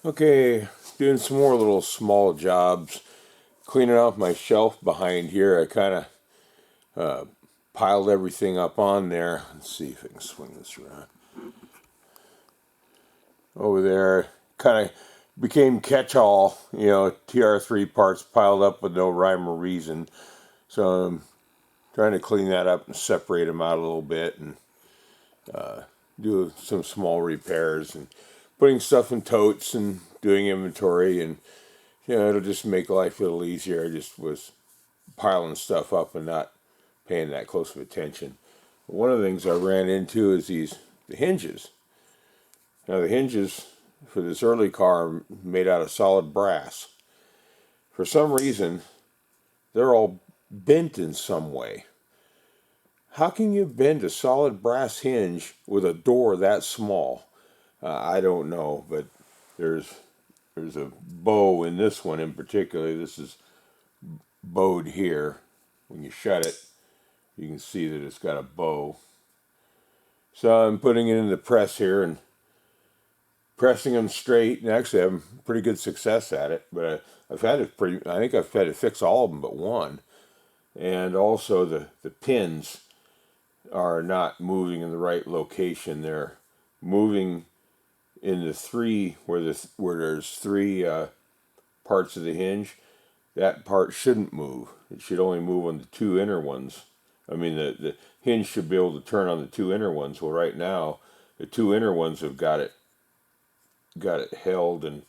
Okay, doing some more little small jobs, cleaning off my shelf behind here. I kind of piled everything up on there. Let's see if I can swing this around. Over there, kind of became catch-all, TR3 parts piled up with no rhyme or reason. So I'm trying to clean that up and separate them out a little bit and do some small repairs and putting stuff in totes and doing inventory, and it'll just make life a little easier. I just was piling stuff up and not paying that close of attention. One of the things I ran into is the hinges. Now the hinges for this early car are made out of solid brass. For some reason, they're all bent in some way. How can you bend a solid brass hinge with a door that small? I don't know, but there's a bow in this one in particular. This is bowed here. When you shut it, you can see that it's got a bow. So I'm putting it in the press here and pressing them straight, and actually I'm having pretty good success at it. But I think I've had to fix all of them but one. And also the pins are not moving in the right location. They're moving in the three where there's three parts of the hinge. That part shouldn't move. It should only move on the two inner ones. I mean, the hinge should be able to turn on the two inner ones. Well, right now, the two inner ones have got it held and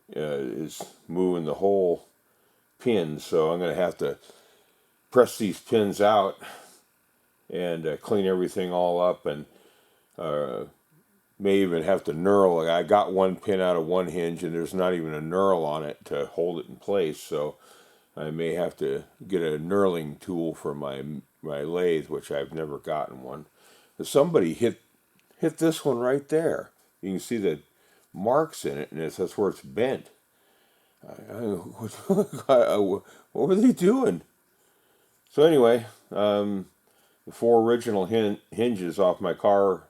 is moving the whole pin. So I'm going to have to press these pins out and clean everything all up, and may even have to knurl. Like, I got one pin out of one hinge, and there's not even a knurl on it to hold it in place. So I may have to get a knurling tool for my lathe, which I've never gotten one. But somebody hit this one right there. You can see the marks in it, and that's where it's bent. What were they doing? So anyway, the four original hinges off my car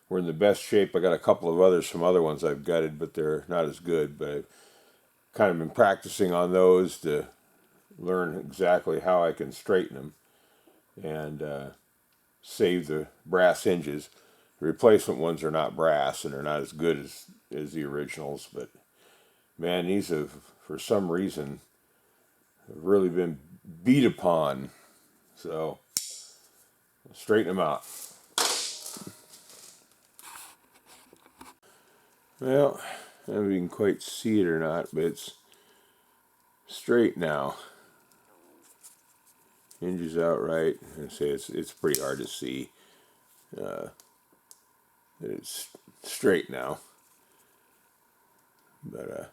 were in the best shape. I got a couple of others from other ones I've gutted, but they're not as good. But I've kind of been practicing on those to learn exactly how I can straighten them and save the brass hinges. The replacement ones are not brass, and they're not as good as the originals. But man, these have, for some reason, really been beat upon. So straighten them out. Well, I don't know if you can quite see it or not, but it's straight now. Hinges out right. I say it's pretty hard to see. It's straight now. But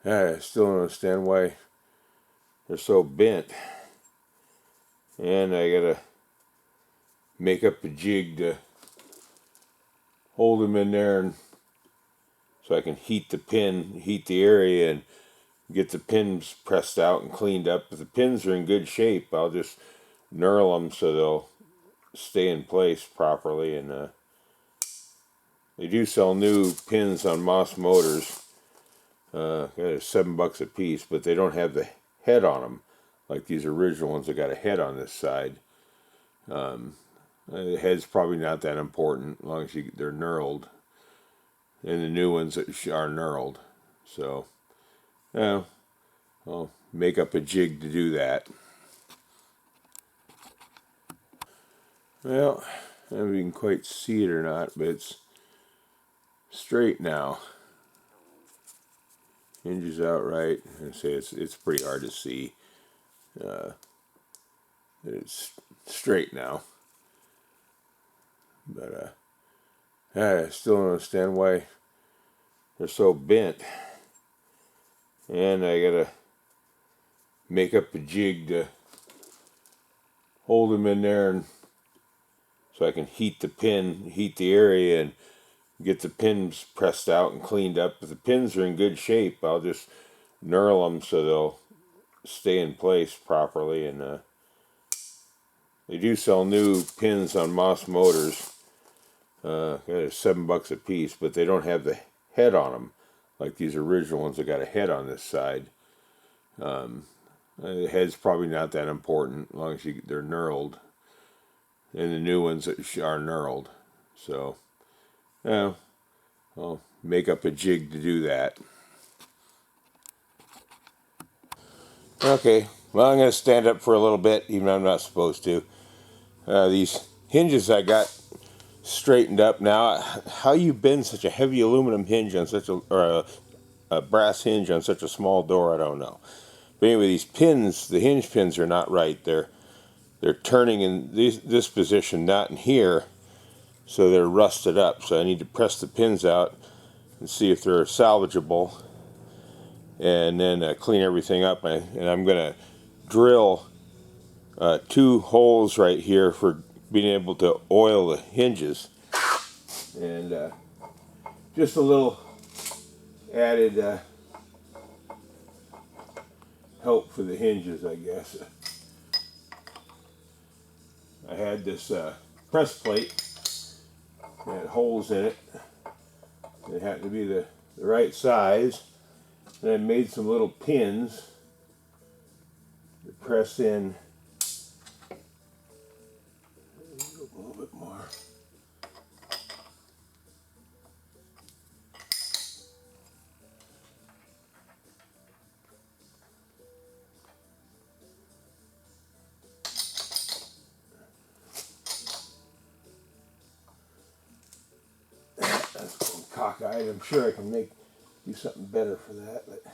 I still don't understand why they're so bent. And I gotta make up a jig to hold them in there, and so I can heat the area, and get the pins pressed out and cleaned up. If the pins are in good shape, I'll just knurl them so they'll stay in place properly. And they do sell new pins on Moss Motors. They're $7 a piece, but they don't have the head on them like these original ones that got a head on this side. The head's probably not that important as long as they're knurled, and the new ones are knurled. So, I'll make up a jig to do that. Well, I don't know if you can quite see it or not, but it's straight now. Hinges out right. I say it's pretty hard to see. It's straight now. But I still don't understand why they're so bent. And I gotta make up a jig to hold them in there, and so I can heat the area, and get the pins pressed out and cleaned up. If the pins are in good shape, I'll just knurl them so they'll stay in place properly. And they do sell new pins on Moss Motors. They're $7 a piece, but they don't have the head on them like these original ones that got a head on this side. The head's probably not that important as long as they're knurled, and the new ones are knurled. So, yeah, I'll make up a jig to do that. Okay, well, I'm going to stand up for a little bit, even though I'm not supposed to. These hinges I got straightened up now. How you bend such a heavy aluminum hinge on such a brass hinge on such a small door, I don't know. But anyway, these pins, the hinge pins are not right. They're turning in this position, not in here, so they're rusted up. So I need to press the pins out and see if they're salvageable, and then clean everything up. And I'm going to drill 2 holes right here for being able to oil the hinges, and just a little added help for the hinges, I guess. I had this press plate that had holes in it. It had to be the right size. And I made some little pins to press in a little bit more. That's cockeyed. I'm sure I can do something better for that, but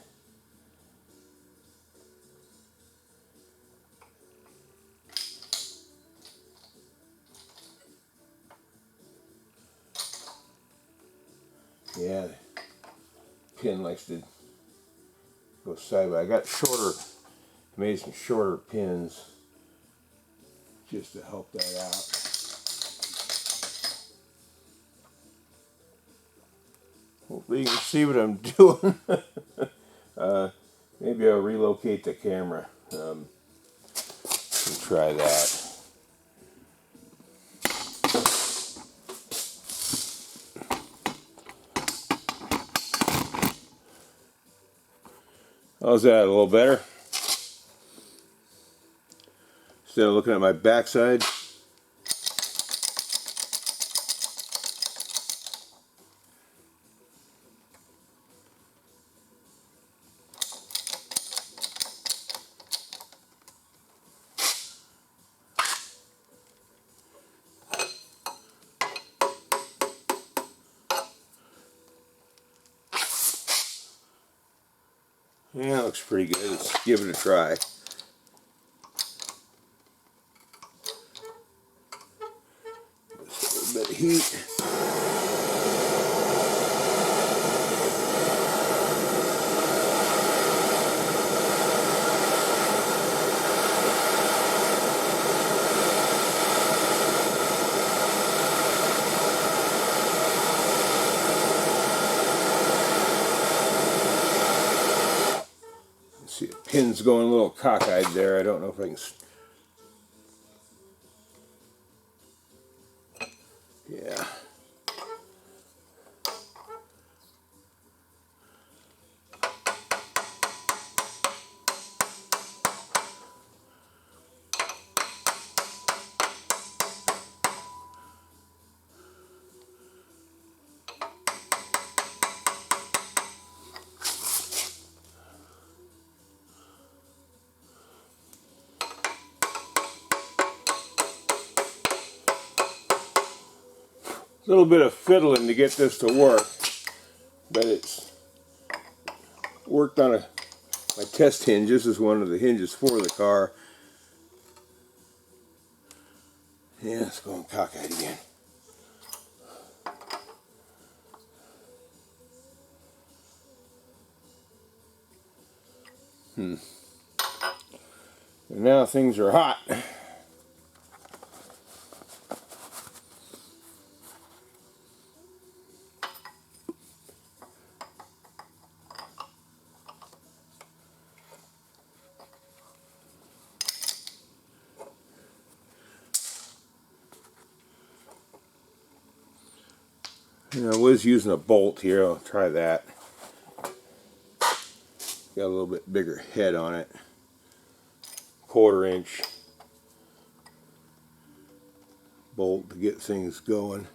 yeah, the pin likes to go sideways. I got made some shorter pins just to help that out. Hopefully you can see what I'm doing. Maybe I'll relocate the camera and try that. How's that? A little better? Instead of looking at my backside. Yeah, looks pretty good. Let's give it a try. Just a little bit of heat. See, the pin's going a little cockeyed there. I don't know if I can. Yeah. A little bit of fiddling to get this to work, but it's worked on my test hinge. This is one of the hinges for the car. Yeah, it's going cockeyed again. And now things are hot. I was using a bolt here. I'll try that. got a little bit bigger head on it. 1/4 inch bolt to get things going.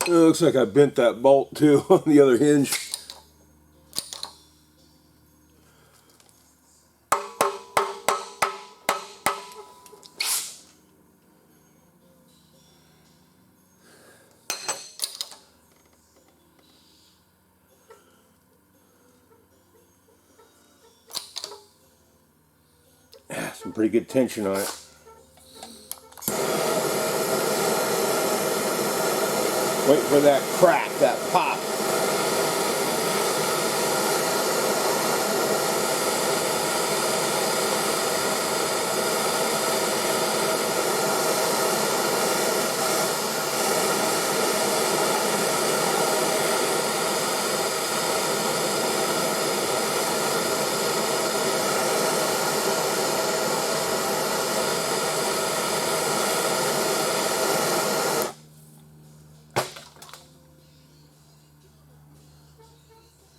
It looks like I bent that bolt too on the other hinge. Some pretty good tension on it. Wait for that crack, that pop.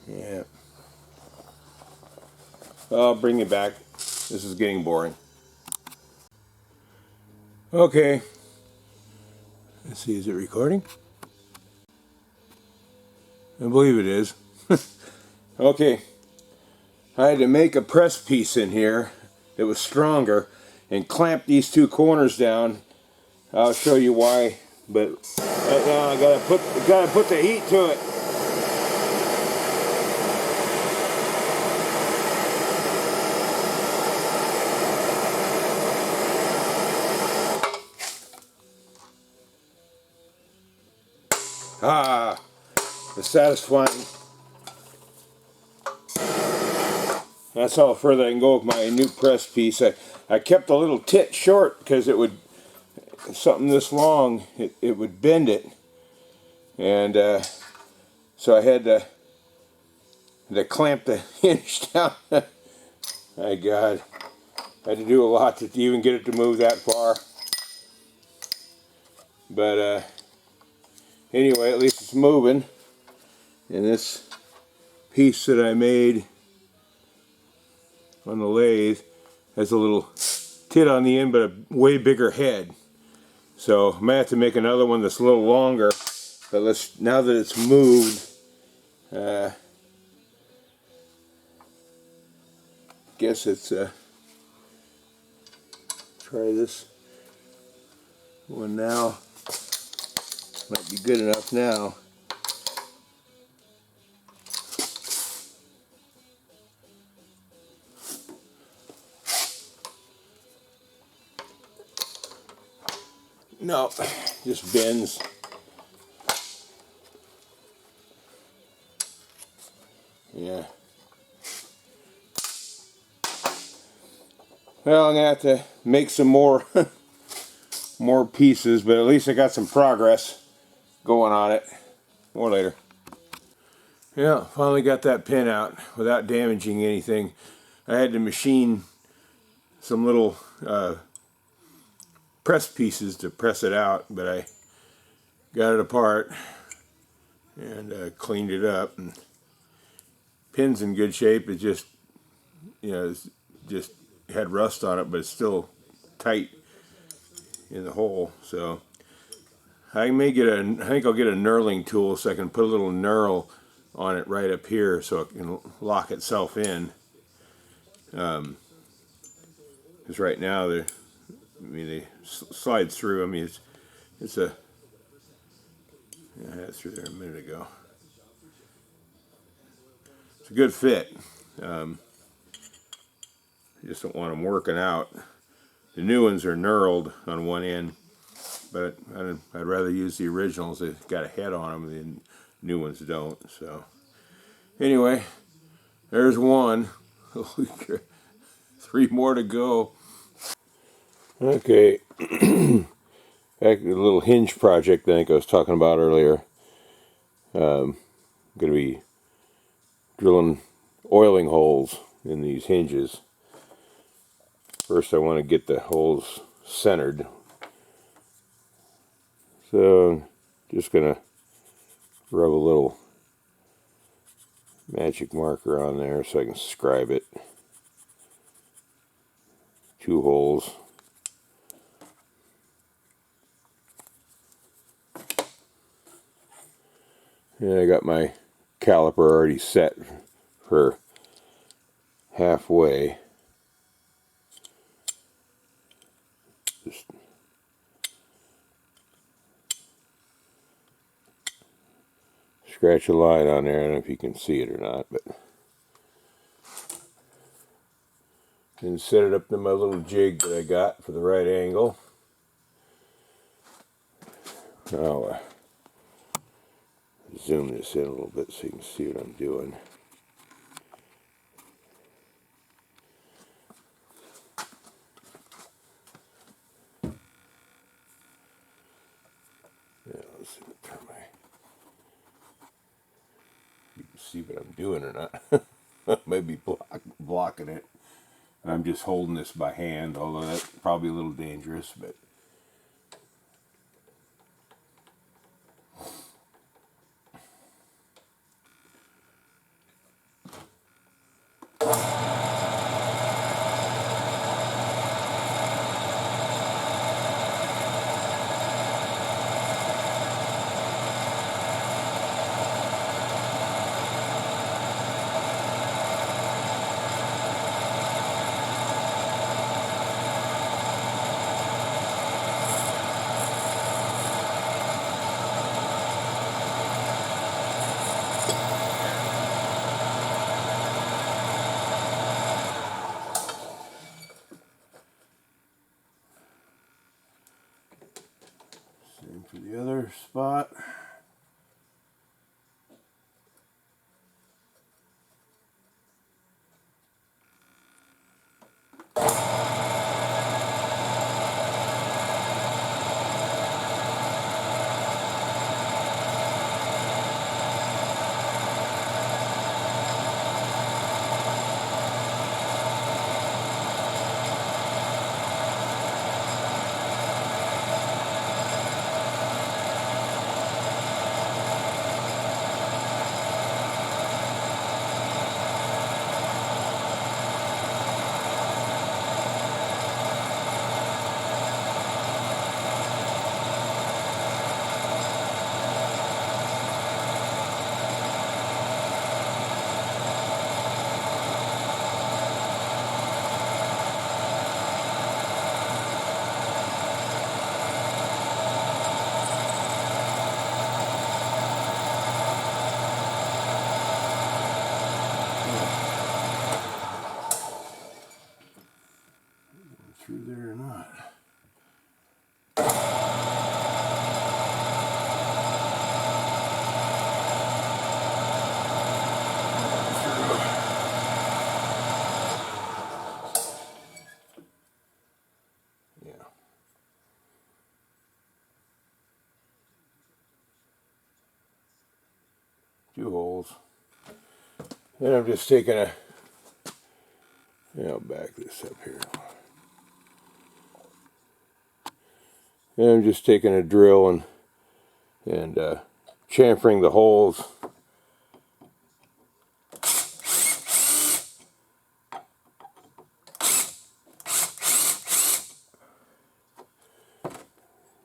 Yeah. I'll bring it back. This is getting boring. Okay. Let's see, is it recording? I believe it is. Okay. I had to make a press piece in here that was stronger and clamp these two corners down. I'll show you why, but right now I gotta put the heat to it. Ah, the satisfying. That's how further I can go with my new press piece. I kept a little tit short because it would, something this long, it would bend it. And so I had to clamp the hinge down. My God, I had to do a lot to even get it to move that far. But anyway, at least it's moving. And this piece that I made on the lathe has a little tit on the end, but a way bigger head. So I might have to make another one that's a little longer. But now that it's moved, guess it's try this one now. Might be good enough now. No, just bends. Yeah. Well, I'm gonna have to make some more more pieces, but at least I got some progress going on it. More later. Yeah, finally got that pin out without damaging anything. I had to machine some little press pieces to press it out, but I got it apart and cleaned it up. And pin's in good shape. It just, it's just had rust on it, but it's still tight in the hole. So I think I'll get a knurling tool so I can put a little knurl on it right up here so it can lock itself in. Because right now they slide through. I mean, it's a, I had it through there a minute ago. It's a good fit. You just don't want them working out. The new ones are knurled on one end, but I'd rather use the originals. They've got a head on them, and the new ones don't. So anyway, there's one. 3 more to go. Okay, back to the little hinge project I think I was talking about earlier. I'm going to be drilling oiling holes in these hinges. First I want to get the holes centered. So I'm just going to rub a little magic marker on there so I can scribe it. 2 holes. And I got my caliper already set for halfway. Just scratch a line on there. I don't know if you can see it or not, but then set it up to my little jig that I got for the right angle. I'll zoom this in a little bit so you can see what I'm doing. Yeah, let's see, turn my, you can see what I'm doing or not. Maybe blocking it. I'm just holding this by hand, although that's probably a little dangerous, but same for the other spot. Through there or not. Yeah. Two holes. Then I'm just taking a, I'll back this up here. And I'm just taking a drill and chamfering the holes.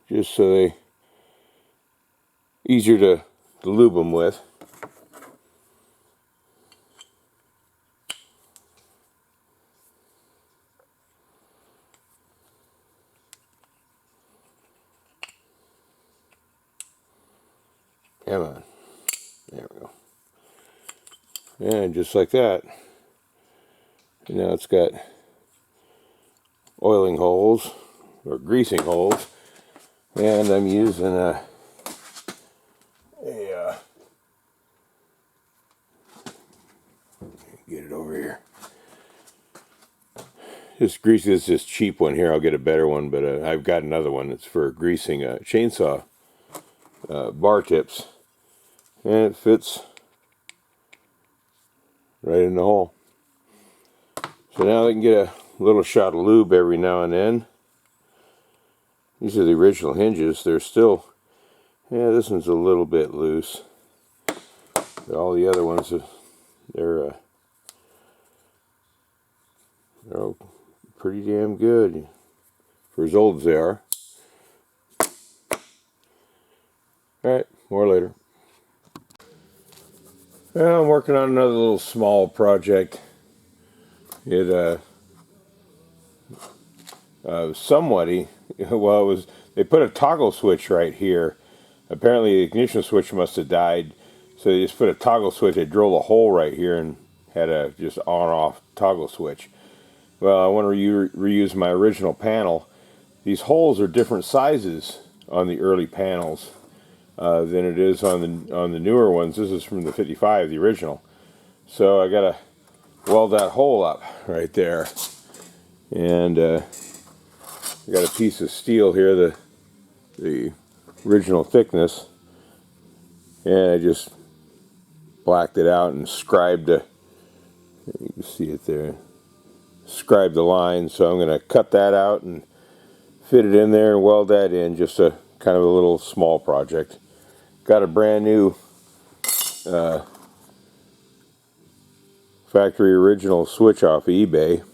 Just so they easier to lube them with. Come on. There we go. And just like that. And now it's got oiling holes or greasing holes. And I'm using a get it over here. This greasing is this cheap one here. I'll get a better one, but I've got another one. It's for greasing chainsaw bar tips. And it fits right in the hole. So now I can get a little shot of lube every now and then. These are the original hinges. They're still, yeah, this one's a little bit loose. But all the other ones, they're all pretty damn good for as old as they are. Alright, more later. Well, I'm working on another little small project. It somewhat, well, it was, they put a toggle switch right here. Apparently the ignition switch must have died, so they just put a toggle switch. They drilled a hole right here and had a just on-off toggle switch. Well, I want to reuse my original panel. These holes are different sizes on the early panels than it is on the newer ones. This is from the 55, the original. So I gotta weld that hole up right there, and I got a piece of steel here, the original thickness, and I just blacked it out and scribed you can see it there, scribed the line. So I'm going to cut that out and fit it in there and weld that in. Just a kind of a little small project. Got a brand new factory original switch off eBay,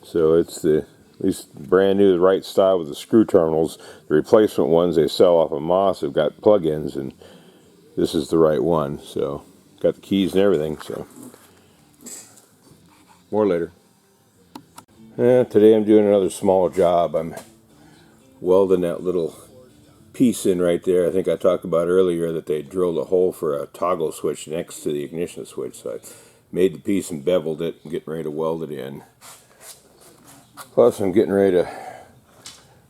so it's at least brand new, the right style with the screw terminals. The replacement ones they sell off of Moss have got plug-ins, and this is the right one. So got the keys and everything. So more later. Today I'm doing another small job. I'm welding that little piece in right there. I think I talked about earlier that they drilled a hole for a toggle switch next to the ignition switch. So I made the piece and beveled it and getting ready to weld it in. Plus I'm getting ready to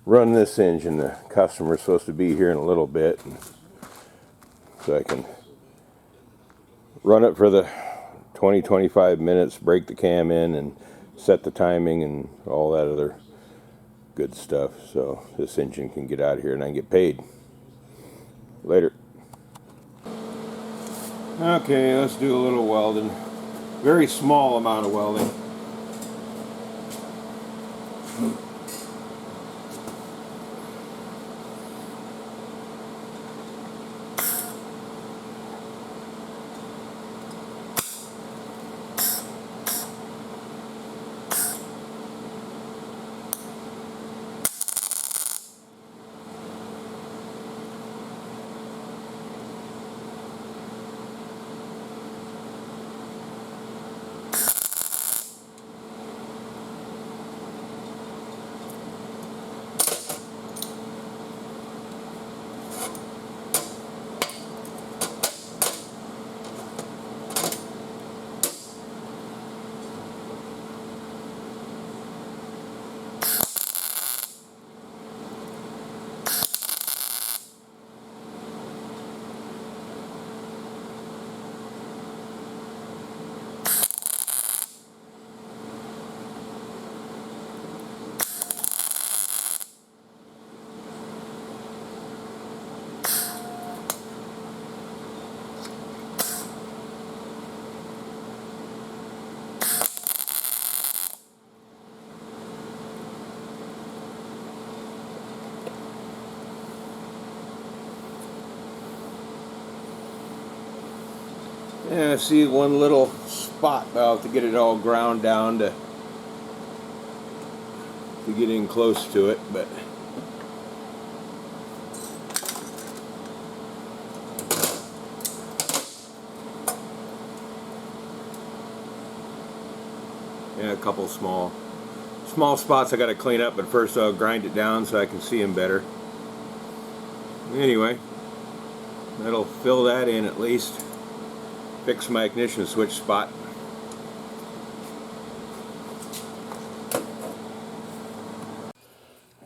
run this engine. The customer's supposed to be here in a little bit, and so I can run it for the 20-25 minutes, break the cam in and set the timing and all that other good stuff, so this engine can get out of here and I can get paid. Later. Okay, let's do a little welding. Very small amount of welding. Yeah, I see one little spot. I'll have to get it all ground down to get in close to it, but yeah, a couple small spots I got to clean up, but first I'll grind it down so I can see them better. Anyway, that'll fill that in at least. Fix my ignition switch spot.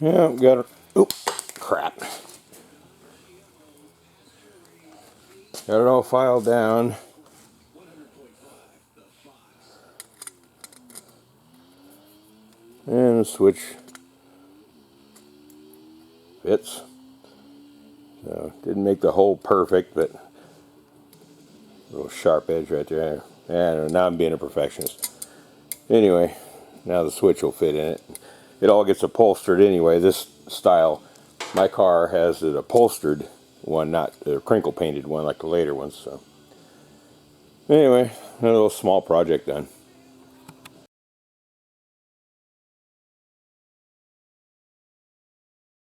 Yeah, got it. Oop, crap. Got it all filed down. And the switch fits. So, didn't make the hole perfect, but little sharp edge right there. I don't know, now I'm being a perfectionist. Anyway, Now the switch will fit in it. It all gets upholstered anyway. This style, my car has an upholstered one, not a crinkle painted one like the later ones. So anyway, a little small project done.